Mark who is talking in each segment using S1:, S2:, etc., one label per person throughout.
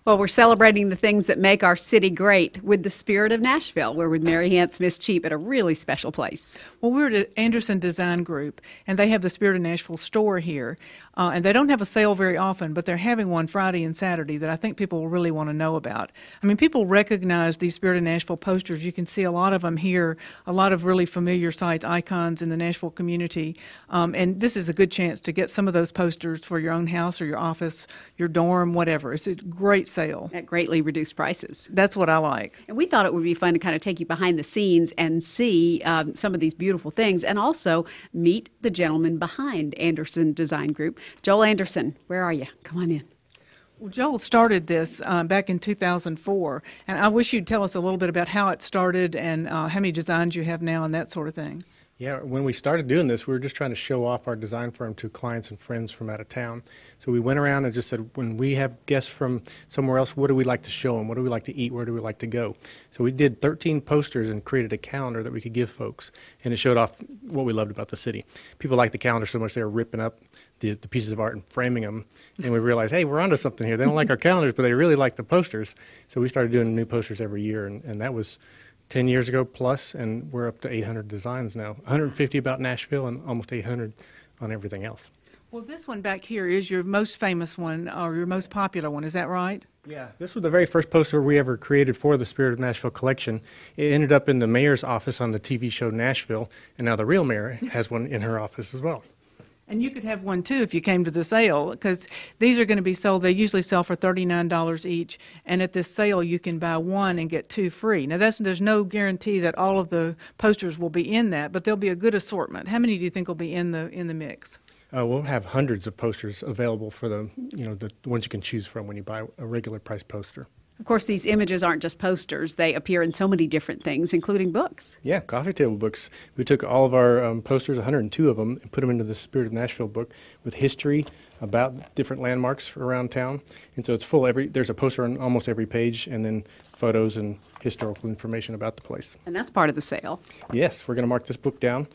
S1: Well, we're celebrating the things that make our city great with the Spirit of Nashville. We're with Mary tott-ms-cheap at a really special place.
S2: Well, we're at Anderson Design Group, and they have the Spirit of Nashville store here. And they don't have a sale very often, but they're having one Friday and Saturday that I think people will really want to know about. I mean, people recognize these Spirit of Nashville posters. You can see a lot of them here, a lot of really familiar sites, icons in the Nashville community. And this is a good chance to get some of those posters for your own house or your office, your dorm, whatever. It's a great sale.
S1: At greatly reduced prices.
S2: That's what I like.
S1: And we thought it would be fun to kind of take you behind the scenes and see some of these beautiful things, and also meet the gentleman behind Anderson Design Group. Joel Anderson, where are you? Come on in.
S2: Well, Joel started this back in 2004, and I wish you'd tell us a little bit about how it started and how many designs you have now and that sort of thing.
S3: Yeah, when we started doing this, we were just trying to show off our design firm to clients and friends from out of town. So we went around and just said, when we have guests from somewhere else, what do we like to show them? What do we like to eat? Where do we like to go? So we did 13 posters and created a calendar that we could give folks, and it showed off what we loved about the city. People liked the calendar so much they were ripping up the pieces of art and framing them, and we realized, hey, we're onto something here. They don't like our calendars, but they really like the posters. So we started doing new posters every year, and that was 10 years ago plus, and we're up to 800 designs now, 150 about Nashville and almost 800 on everything else.
S2: Well, this one back here is your most famous one, or your most popular one, is that right?
S3: Yeah, this was the very first poster we ever created for the Spirit of Nashville collection. It ended up in the mayor's office on the TV show Nashville, and now the real mayor has one in her office as well.
S2: And you could have one too if you came to the sale, because these are going to be sold. They usually sell for $39 each, and at this sale you can buy one and get two free. Now there's no guarantee that all of the posters will be in that, but there'll be a good assortment. How many do you think will be in the mix?
S3: We'll have hundreds of posters available for the ones you can choose from when you buy a regular price poster.
S1: Of course, these images aren't just posters. They appear in so many different things, including books.
S3: Yeah, coffee table books. We took all of our posters, 102 of them, and put them into the Spirit of Nashville book with history about different landmarks around town. And so it's full. There's a poster on almost every page, and then photos and historical information about the place.
S1: And that's part of the sale.
S3: Yes, we're going to mark this book down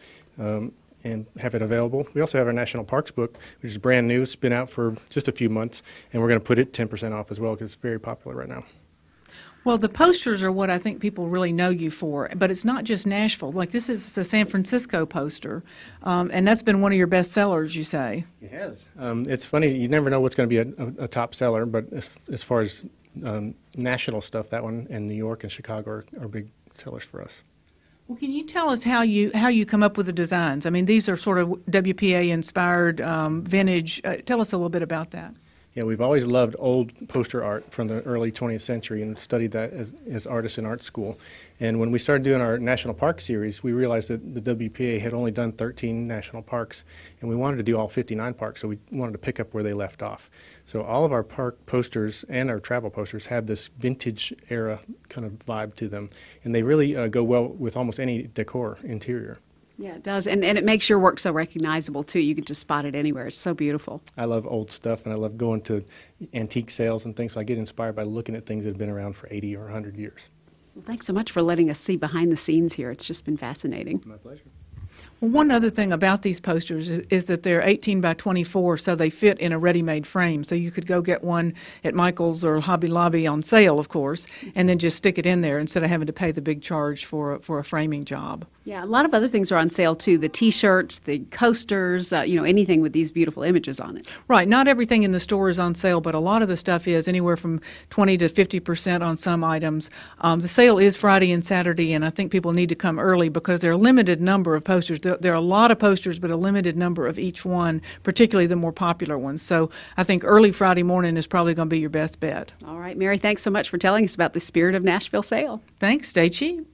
S3: and have it available. We also have our National Parks book, which is brand new. It's been out for just a few months, and we're going to put it 10% off as well because it's very popular right now.
S2: Well, the posters are what I think people really know you for, but it's not just Nashville. Like, this is a San Francisco poster, and that's been one of your best sellers, you say.
S3: It has. It's funny, you never know what's going to be a top seller, but as far as national stuff, that one and New York and Chicago are big sellers for us.
S2: Well, can you tell us how you come up with the designs? I mean, these are sort of WPA-inspired, vintage. Tell us a little bit about that.
S3: Yeah, we've always loved old poster art from the early 20th century and studied that as artists in art school. And when we started doing our National Park series, we realized that the WPA had only done 13 national parks, and we wanted to do all 59 parks, so we wanted to pick up where they left off. So all of our park posters and our travel posters have this vintage era kind of vibe to them, and they really go well with almost any decor interior.
S1: Yeah, it does. And it makes your work so recognizable, too. You can just spot it anywhere. It's so beautiful.
S3: I love old stuff, and I love going to antique sales and things, so I get inspired by looking at things that have been around for 80 or 100 years.
S1: Well, thanks so much for letting us see behind the scenes here. It's just been fascinating.
S3: My pleasure.
S2: Well, one other thing about these posters is that they're 18 by 24, so they fit in a ready-made frame. So you could go get one at Michael's or Hobby Lobby on sale, of course, and then just stick it in there instead of having to pay the big charge for a framing job.
S1: Yeah, a lot of other things are on sale, too. The T-shirts, the coasters, anything with these beautiful images on it.
S2: Right. Not everything in the store is on sale, but a lot of the stuff is anywhere from 20 to 50% on some items. The sale is Friday and Saturday, and I think people need to come early because there are a limited number of posters. There are a lot of posters, but a limited number of each one, particularly the more popular ones. So I think early Friday morning is probably going to be your best bet.
S1: All right, Mary, thanks so much for telling us about the Spirit of Nashville sale.
S2: Thanks. Stay cheap.